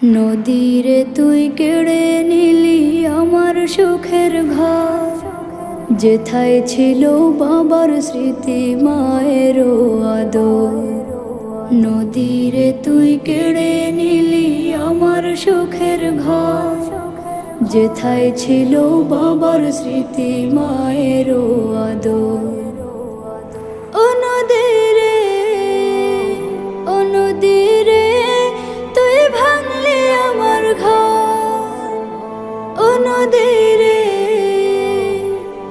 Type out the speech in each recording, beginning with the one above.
নদীরে তুই কেড়ে নিলি আমার সুখের ঘর, যেথায় ছিল বাবার স্মৃতি মায়ের আদর। নদীরে তুই কেড়ে নিলি আমার সুখের ঘর, যেথায় ছিল বাবার স্মৃতি মায়ের আদর। ও নদীরে, ও নদীরে তুই ভাঙলি আমার ঘর। ও নদীরে,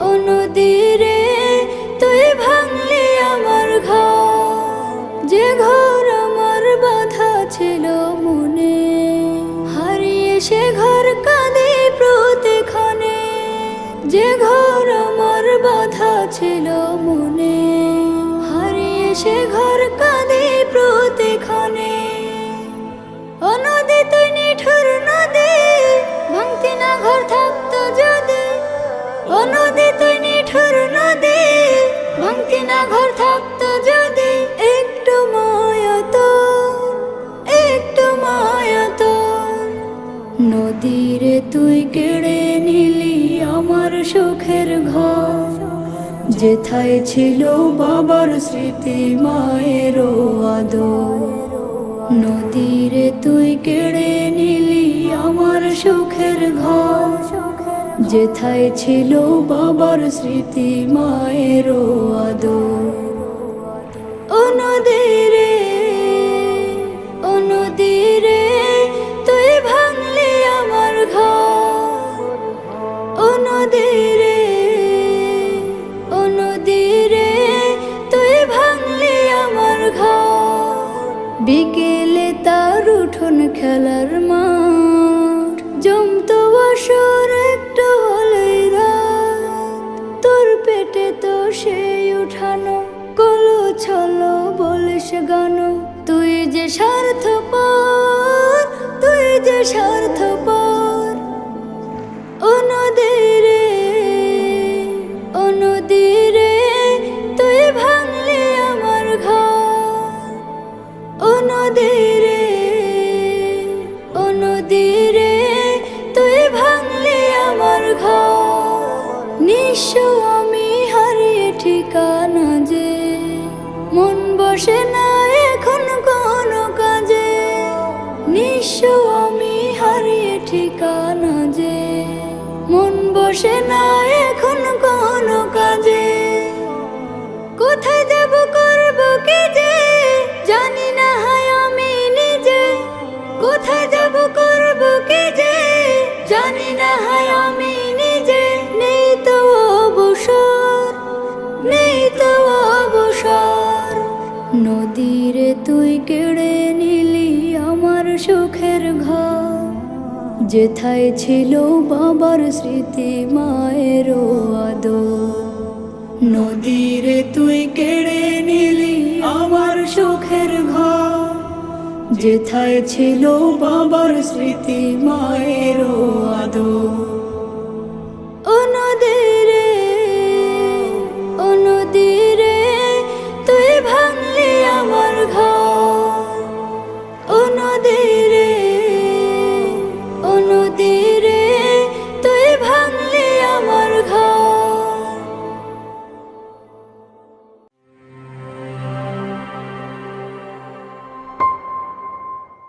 ও নদীরে তুই ভাঙলি আমার ঘর, যে ঘর আমার বাঁধা ছিল মনে, হারিয়ে সে ঘর কাঁদে প্রতিক্ষণে। যে ঘর আমার বাঁধা ছিল মনে, হারিয়ে সে ঘর কাঁদে প্রতিক্ষণে। ও নদী তুই নিঠুর নদী, ভাঙতি না ঘর থাকতো যদি। ও নদী তুই নিঠুর নদী, ভাঙতি না ঘর থাকতো যদি। একটু মায়া তোর, একটু মায়া তোর। নদীরে তুই কেড়ে নিলি আমার সুখের ঘর, যেথায় ছিল বাবার স্মৃতি মায়ের আদর। নদীরে তুই কেড়ে নিলি আমার সুখের ঘর, যেথায় ছিল বাবার স্মৃতি মায়ের আদর। ও নদীরে, ও নদীরে তুই ভাঙলি আমার ঘর। ও নদীরে, ও নদীরে তুই ভাঙলি আমার ঘর। বিকেলে তার উঠোন খেলার মাঠ, জমতো বছর একটু হলেই রাত। তোর পেটে তো সেই উঠানো, কলো ছলো বলিস গান। তুই যে স্বার্থপর, তুই যে স্বার্থপর। ও নদীরে, ও নদীরে তুই ভাঙলি আমার ঘর। ও নদীরে, ও নদীরে তুই ভাঙলি আমার ঘর। নিঃস্ব আমি হারিয়ে ঠিকানা যে, মন বসে না এখন কোনো কাজে। নিঃস্ব আমি হারিয়ে ঠিকানা যে, মন বসে না এখন কোনো কাজে। কোথায় যাব করব কি যে, জানি না হায় আমি নিজে। কোথায় যাব করব কি যে, জানি না হায় আমি নিজে। নেই তো অবসর, নেই তো অবসর। নদীরে তুই কেড়ে নিলি আমার সুখের ঘর, যেথায় ছিল বাবার স্মৃতি মায়ের আদর। নদীরে তুই কেড়ে নিলি আমার সুখের ঘর, যেথায় ছিল বাবার স্মৃতি মায়ের আদর। ও নদীরে, ও নদীরে তুই ভাঙলি আমার ঘর। ও নদী